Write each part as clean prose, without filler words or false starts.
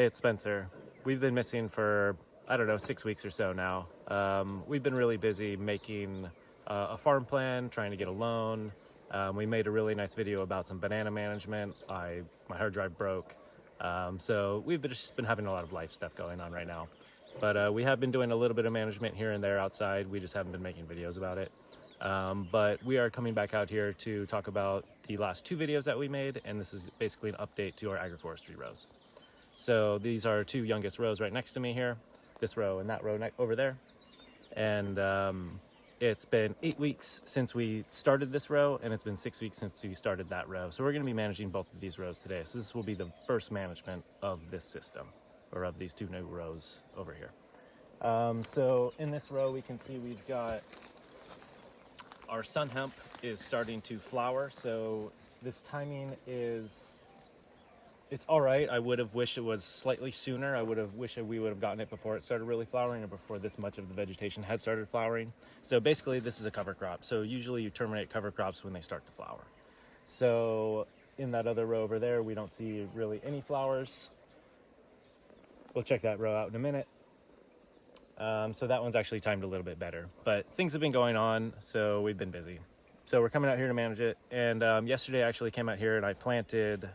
Hey, it's Spencer. We've been missing for, I don't know, 6 weeks or so now. We've been really busy making a farm plan, trying to get a loan. We made a really nice video about some banana management. My hard drive broke. So we've just been having a lot of life stuff going on right now. But we have been doing a little bit of management here and there outside. We just haven't been making videos about it. But we are coming back out here to talk about the last 2 videos that we made, and this is basically an update to our agroforestry rows. So these are 2 youngest rows right next to me here, this row and that row over there. And it's been 8 weeks since we started this row, and it's been 6 weeks since we started that row. So we're going to be managing both of these rows today. So this will be the first management of this system, or of these 2 new rows over here. So in this row, we can see we've got our sun hemp is starting to flower. So this timing is, it's all right. I would have wished it was slightly sooner. I would have wished we would have gotten it before it started really flowering, or before this much of the vegetation had started flowering. So basically this is a cover crop. So usually you terminate cover crops when they start to flower. So in that other row over there, we don't see really any flowers. We'll check that row out in a minute. So that one's actually timed a little bit better, but things have been going on, so we've been busy. So we're coming out here to manage it. And yesterday I actually came out here and I planted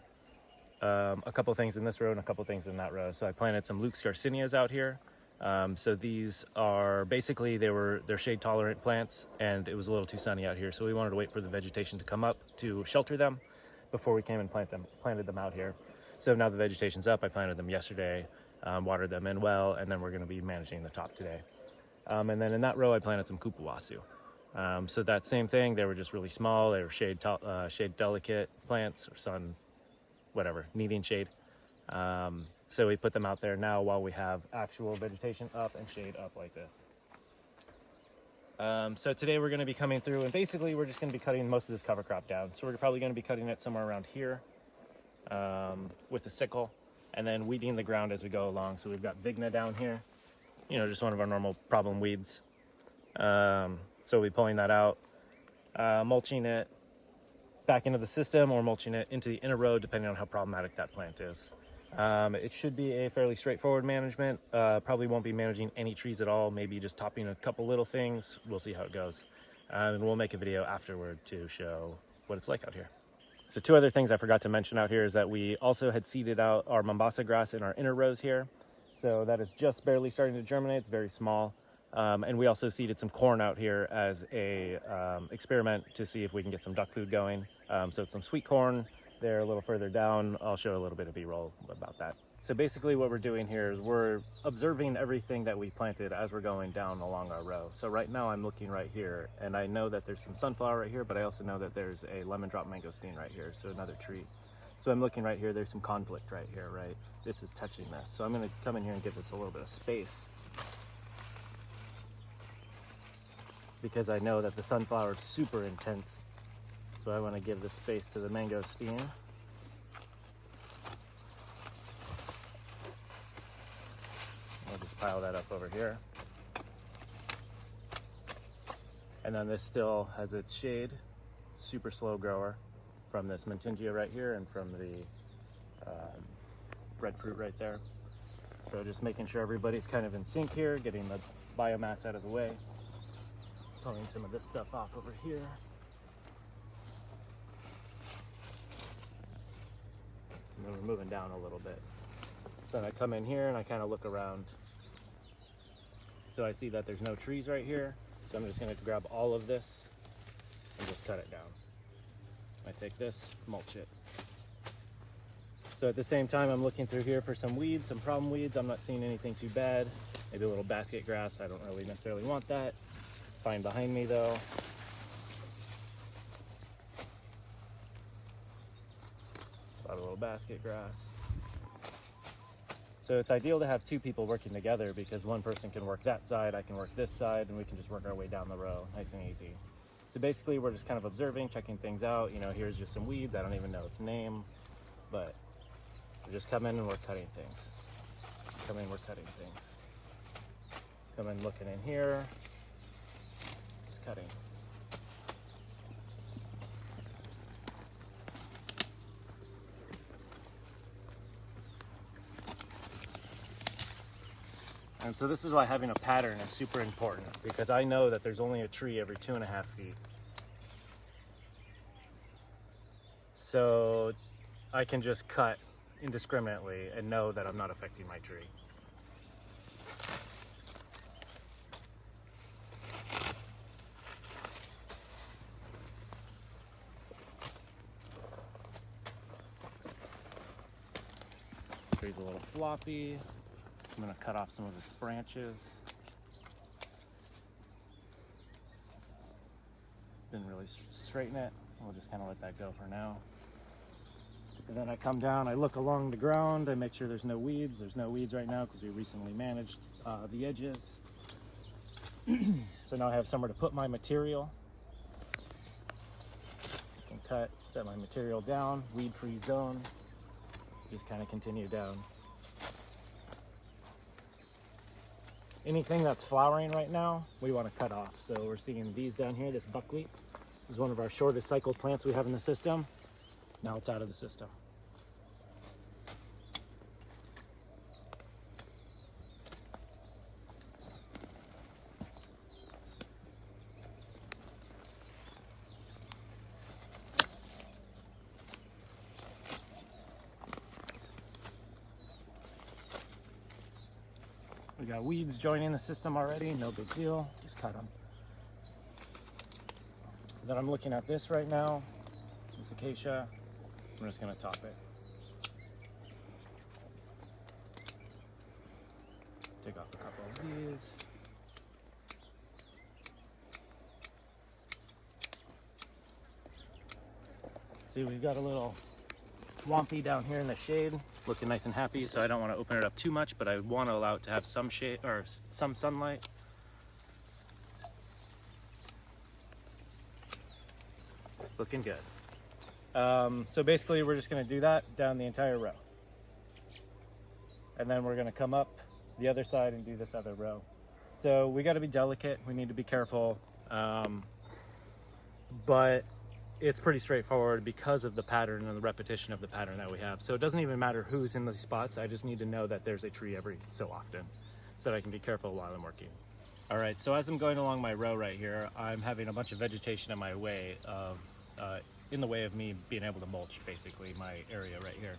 a couple things in this row and a couple things in that row. So I planted some Luke's Garcinias out here. So these are basically, they're shade tolerant plants, and it was a little too sunny out here. So we wanted to wait for the vegetation to come up to shelter them before we came and planted them out here. So now the vegetation's up. I planted them yesterday, watered them in well, and then we're going to be managing the top today. And then in that row, I planted some kupuwasu. So that same thing, they were just really small. They were shade delicate plants, or sun, whatever, needing shade. So we put them out there now while we have actual vegetation up and shade up like this. So today we're going to be coming through, and basically we're just going to be cutting most of this cover crop down. So we're probably going to be cutting it somewhere around here with a sickle, and then weeding the ground as we go along. So we've got Vigna down here, you know, just one of our normal problem weeds. So we'll be pulling that out, mulching it back into the system, or mulching it into the inner row, depending on how problematic that plant is. It should be a fairly straightforward management. Probably won't be managing any trees at all, maybe just topping a couple little things. We'll see how it goes. And we'll make a video afterward to show what it's like out here. So 2 other things I forgot to mention out here is that we also had seeded out our Mombasa grass in our inner rows here. So that is just barely starting to germinate. It's very small. And we also seeded some corn out here as a experiment to see if we can get some duck food going. So it's some sweet corn there a little further down. I'll show a little bit of B-roll about that. So basically what we're doing here is we're observing everything that we planted as we're going down along our row. So right now I'm looking right here, and I know that there's some sunflower right here, but I also know that there's a lemon drop mangosteen right here, so another tree. So I'm looking right here, there's some conflict right here, right? This is touching this. So I'm gonna come in here and give this a little bit of space, because I know that the sunflower is super intense. So I want to give the space to the mangosteen. I'll just pile that up over here. And then this still has its shade, super slow grower, from this Mantingia right here and from the breadfruit right there. So just making sure everybody's kind of in sync here, getting the biomass out of the way. Pulling some of this stuff off over here. And then we're moving down a little bit. So then I come in here and I kind of look around. So I see that there's no trees right here. So I'm just going to grab all of this and just cut it down. I take this, mulch it. So at the same time, I'm looking through here for some weeds, some problem weeds. I'm not seeing anything too bad. Maybe a little basket grass. I don't really necessarily want that. Fine behind me though. A little basket grass. So it's ideal to have 2 people working together, because one person can work that side, I can work this side, and we can just work our way down the row, nice and easy. So basically we're just kind of observing, checking things out. You know, here's just some weeds, I don't even know its name, but we're just coming and we're cutting things. Come in, we're cutting things. Come in looking in here, just cutting. And so this is why having a pattern is super important, because I know that there's only a tree every 2.5 feet. So I can just cut indiscriminately and know that I'm not affecting my tree. This tree's a little floppy. I'm going to cut off some of its branches. Didn't really straighten it. We'll just kind of let that go for now. And then I come down, I look along the ground, I make sure there's no weeds. There's no weeds right now because we recently managed the edges. So now I have somewhere to put my material. I can cut, set my material down, weed-free zone. Just kind of continue down. Anything that's flowering right now, we want to cut off. So we're seeing these down here, this buckwheat. This is one of our shortest cycled plants we have in the system. Now it's out of the system. We got weeds joining the system already, no big deal, just cut them. Then I'm looking at this right now, this acacia. I'm just gonna top it. Take off a couple of these. See, we've got a little swampy down here in the shade, looking nice and happy, so I don't want to open it up too much, but I want to allow it to have some shade or some sunlight. Looking good. So basically we're just going to do that down the entire row. And then we're going to come up the other side and do this other row. So we got to be delicate. We need to be careful. But it's pretty straightforward because of the pattern and the repetition of the pattern that we have. So it doesn't even matter who's in these spots. I just need to know that there's a tree every so often so that I can be careful while I'm working. All right, so as I'm going along my row right here, I'm having a bunch of vegetation in my way of in the way of me being able to mulch basically my area right here.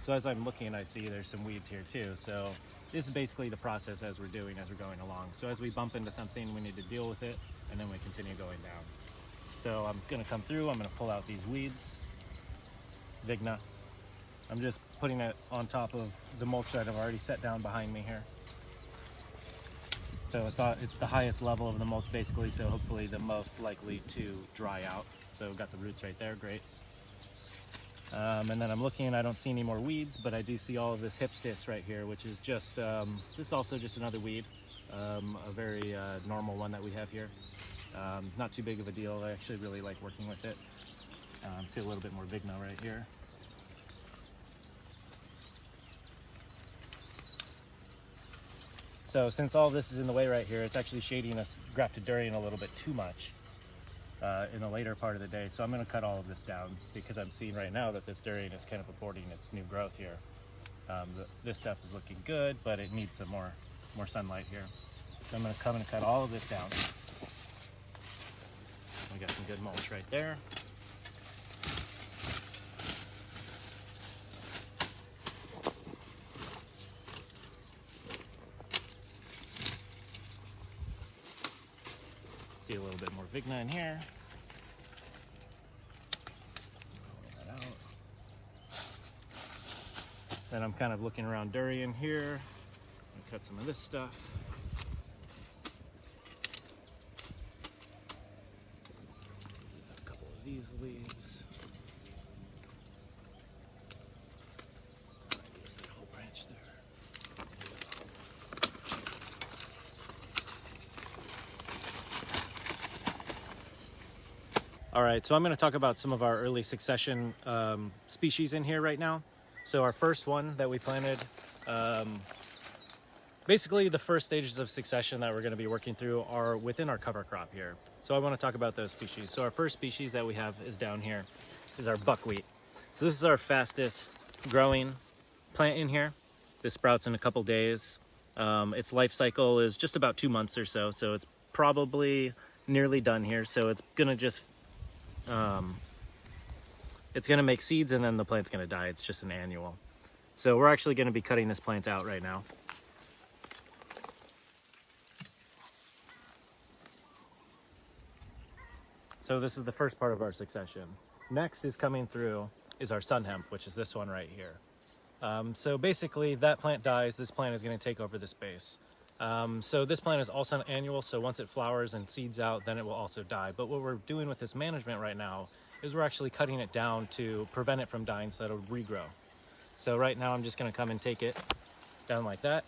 So as I'm looking, I see there's some weeds here too. So this is basically the process as we're going along. So as we bump into something, we need to deal with it, and then we continue going down. So I'm gonna come through, I'm gonna pull out these weeds. Vigna. I'm just putting it on top of the mulch that I've already set down behind me here. So it's the highest level of the mulch basically, so hopefully the most likely to dry out. So we've got the roots right there, great. And then I'm looking and I don't see any more weeds, but I do see all of this hipstis right here, which is just, this is also just another weed, a very normal one that we have here. Not too big of a deal. I actually really like working with it. See a little bit more vigna right here. So since all this is in the way right here, it's actually shading this grafted durian a little bit too much in the later part of the day. So I'm going to cut all of this down because I'm seeing right now that this durian is kind of aborting its new growth here. This stuff is looking good, but it needs some more sunlight here. So I'm going to come and cut all of this down. We got some good mulch right there. See a little bit more vigna in here. Pull that out. Then I'm kind of looking around durian here. I'll cut some of this stuff. A couple of these leaves. Use that whole branch there. All right, so I'm going to talk about some of our early succession species in here right now. So our first one that we planted, basically the first stages of succession that we're going to be working through are within our cover crop here. So I want to talk about those species. So our first species that we have is down here, is our buckwheat. So this is our fastest growing plant in here. This sprouts in a couple days. Its life cycle is just about 2 months or so, so it's probably nearly done here. So it's gonna just it's gonna make seeds and then the plant's gonna die. It's just an annual. So we're actually gonna be cutting this plant out right now. So this is the first part of our succession. Next is coming through is our sun hemp, which is this one right here. So basically that plant dies, this plant is gonna take over the space. So this plant is also an annual, so once it flowers and seeds out, then it will also die. But what we're doing with this management right now is we're actually cutting it down to prevent it from dying so that it'll regrow. So right now I'm just gonna come and take it down like that,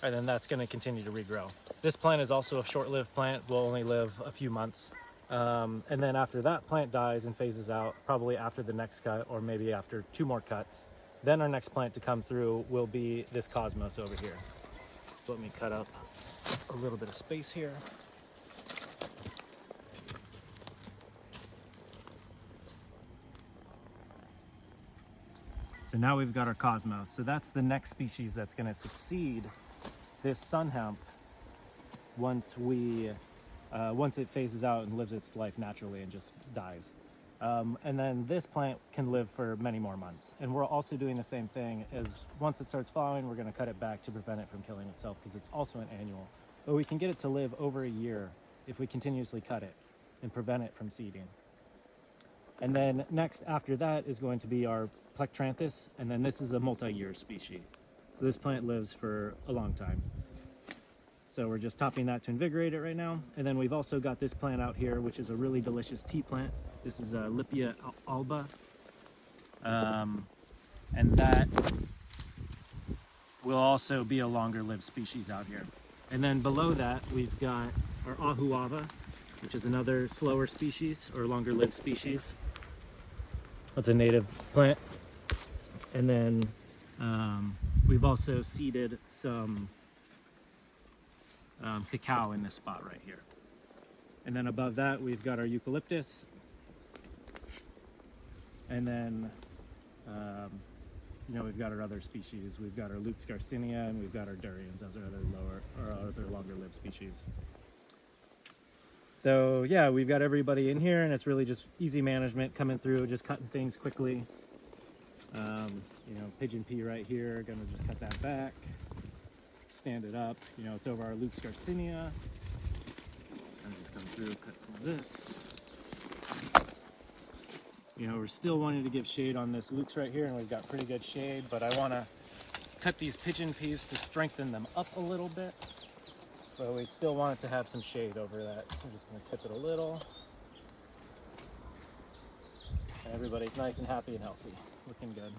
and then that's gonna continue to regrow. This plant is also a short-lived plant, will only live a few months. And then after that plant dies and phases out, probably after the next cut or maybe after 2 more cuts, then our next plant to come through will be this cosmos over here. So let me cut up a little bit of space here. So now we've got our cosmos. So that's the next species that's going to succeed this sun hemp once it phases out and lives its life naturally and just dies. And then this plant can live for many more months. And we're also doing the same thing as once it starts flowering, we're gonna cut it back to prevent it from killing itself because it's also an annual. But we can get it to live over a year if we continuously cut it and prevent it from seeding. And then next after that is going to be our Plectranthus, and then this is a multi-year species. So this plant lives for a long time. So we're just topping that to invigorate it right now. And then we've also got this plant out here, which is a really delicious tea plant. This is a Lipia alba. And that will also be a longer lived species out here. And then below that, we've got our Ahuava, which is another slower species or longer lived species. That's a native plant. And then we've also seeded some cacao in this spot right here. And then above that, we've got our eucalyptus. And then, we've got our other species. We've got our Lux garcinia and we've got our durians as our other longer lived species. So yeah, we've got everybody in here and it's really just easy management coming through, just cutting things quickly. Pigeon pea right here, gonna just cut that back, stand it up. It's over our Lux garcinia. I'm just come through, cut some of this. We're still wanting to give shade on this Lux right here, and we've got pretty good shade, but I want to cut these pigeon peas to strengthen them up a little bit. So we still want it to have some shade over that. So I'm just going to tip it a little. And everybody's nice and happy and healthy. Looking good.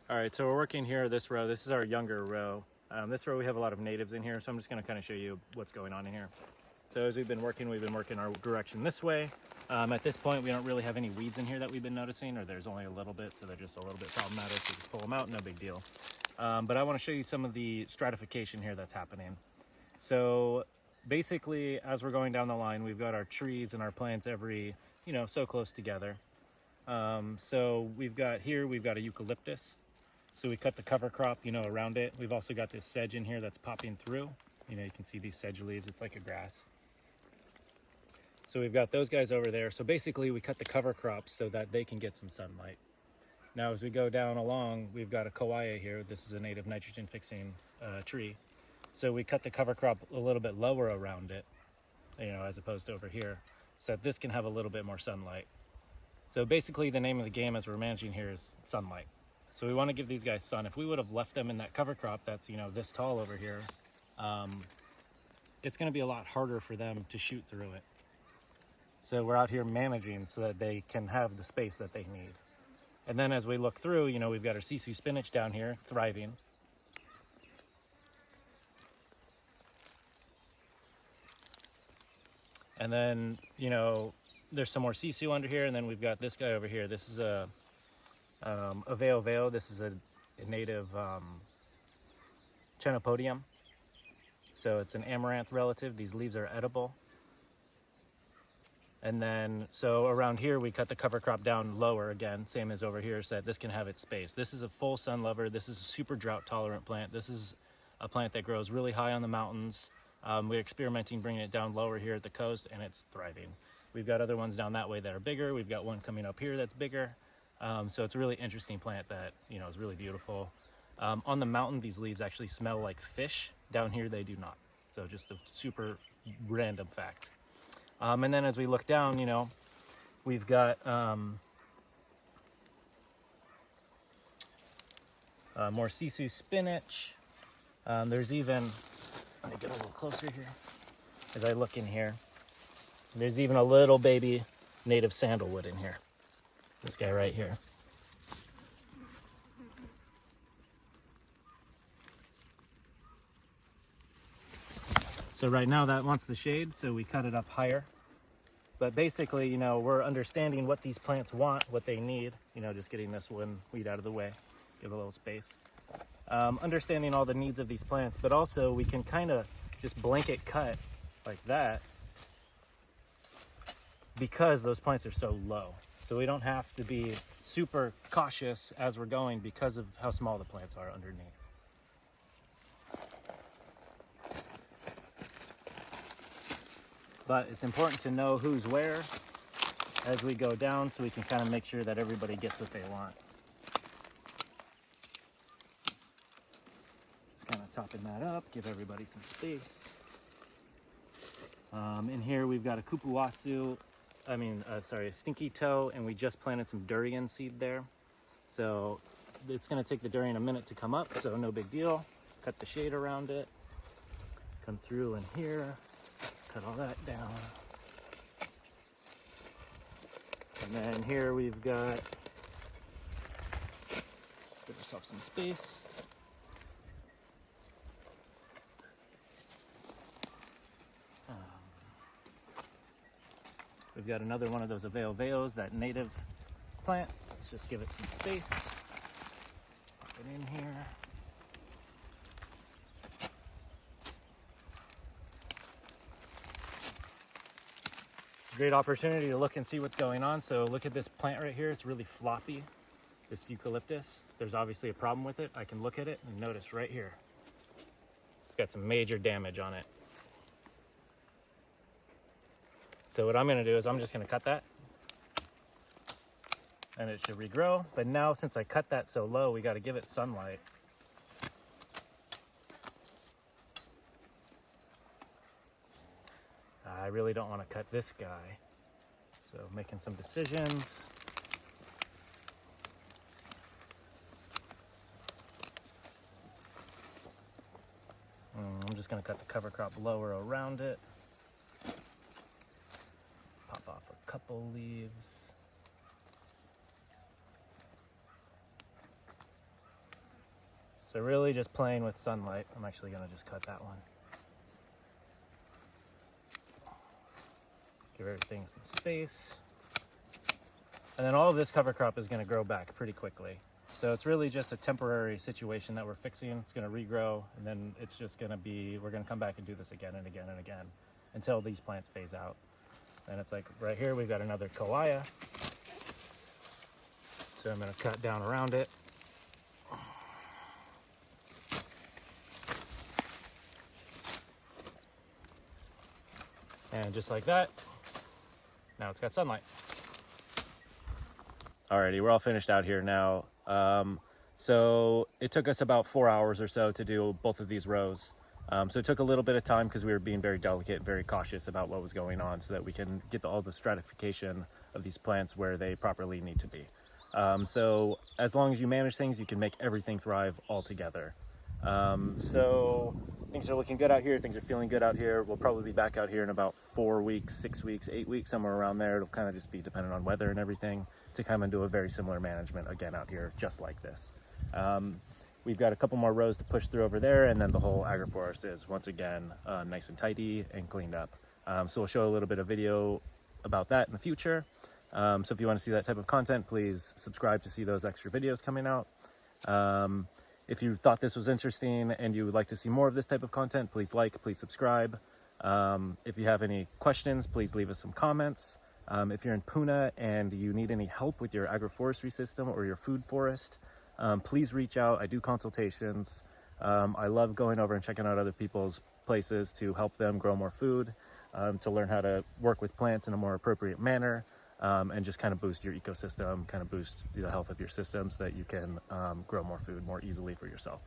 All right, so we're working here this row. This is our younger row. This row we have a lot of natives in here, so I'm just going to kind of show you what's going on in here. So as we've been working our direction this way. At this point, we don't really have any weeds in here that we've been noticing, or there's only a little bit, so they're just a little bit problematic. So just pull them out, no big deal. But I want to show you some of the stratification here that's happening. So basically, as we're going down the line, we've got our trees and our plants every, so close together. So we've got a eucalyptus. So we cut the cover crop, around it. We've also got this sedge in here that's popping through. You can see these sedge leaves, it's like a grass. So we've got those guys over there. So basically we cut the cover crops so that they can get some sunlight. Now as we go down along, we've got a kawaya here. This is a native nitrogen fixing tree. So we cut the cover crop a little bit lower around it, as opposed to over here, so that this can have a little bit more sunlight. So basically the name of the game as we're managing here is sunlight. So we want to give these guys sun. If we would have left them in that cover crop that's, this tall over here, it's going to be a lot harder for them to shoot through it. So we're out here managing so that they can have the space that they need. And then as we look through, we've got our sisu spinach down here thriving. And then, there's some more sisu under here, and then we've got this guy over here. This is a Aveo. This is a native Chenopodium. So it's an amaranth relative. These leaves are edible. And then, so around here, we cut the cover crop down lower again, same as over here, so that this can have its space. This is a full sun lover. This is a super drought tolerant plant. This is a plant that grows really high on the mountains. We're experimenting bringing it down lower here at the coast, and it's thriving. We've got other ones down that way that are bigger. We've got one coming up here that's bigger. So it's a really interesting plant that, you know, is really beautiful. On the mountain, these leaves actually smell like fish. Down here, they do not. So just a super random fact. And then as we look down, you know, we've got more sisu spinach. There's even, let me get a little closer here. As I look in here, there's even a little baby native sandalwood in here. This guy right here. So right now that wants the shade, so we cut it up higher. But basically, you know, we're understanding what these plants want, what they need. You know, just getting this one weed out of the way, give a little space. Understanding all the needs of these plants, but also we can kind of just blanket cut like that because those plants are so low. So we don't have to be super cautious as we're going because of how small the plants are underneath. But it's important to know who's where as we go down so we can kind of make sure that everybody gets what they want. Just kind of topping that up, give everybody some space. In here we've got a a stinky toe, and we just planted some durian seed there. So it's gonna take the durian a minute to come up, so no big deal. Cut the shade around it, come through in here. Cut all that down. And then here we've got, give ourselves some space. We've got another one of those aveos, that native plant. Let's just give it some space. Pop it in here. Great opportunity to look and see what's going on. So look at this plant right here. It's really floppy, this eucalyptus. There's obviously a problem with it. I can look at it and notice right here. It's got some major damage on it. So what I'm gonna do is I'm just gonna cut that and it should regrow. But now since I cut that so low, we gotta give it sunlight. I really don't want to cut this guy, so making some decisions. I'm just going to cut the cover crop lower around it. Pop off a couple leaves. So really just playing with sunlight. I'm actually going to just cut that one. Give everything some space. And then all of this cover crop is going to grow back pretty quickly. So it's really just a temporary situation that we're fixing. It's going to regrow, and then it's just going to be, we're going to come back and do this again and again and again until these plants phase out. And it's like right here, we've got another koaya. So I'm going to cut down around it. And just like that, now it's got sunlight. Alrighty, we're all finished out here now. So it took us about 4 hours or so to do both of these rows. So it took a little bit of time because we were being very delicate and very cautious about what was going on so that we can get all the stratification of these plants where they properly need to be. So as long as you manage things, you can make everything thrive all together. So things are looking good out here. Things are feeling good out here. We'll probably be back out here in about 4 weeks, 6 weeks, 8 weeks, somewhere around there. It'll kind of just be dependent on weather and everything to come and do a very similar management again out here, just like this. We've got a couple more rows to push through over there, and then the whole agroforest is once again nice and tidy and cleaned up. So we'll show a little bit of video about that in the future. So if you want to see that type of content, please subscribe to see those extra videos coming out. If you thought this was interesting and you would like to see more of this type of content, please like, please subscribe. If you have any questions, please leave us some comments. If you're in Puna and you need any help with your agroforestry system or your food forest, please reach out. I do consultations. I love going over and checking out other people's places to help them grow more food, to learn how to work with plants in a more appropriate manner, and just kind of boost your ecosystem, kind of boost the health of your system so that you can grow more food more easily for yourself.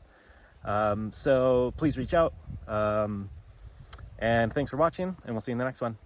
So please reach out. And thanks for watching, and we'll see you in the next one.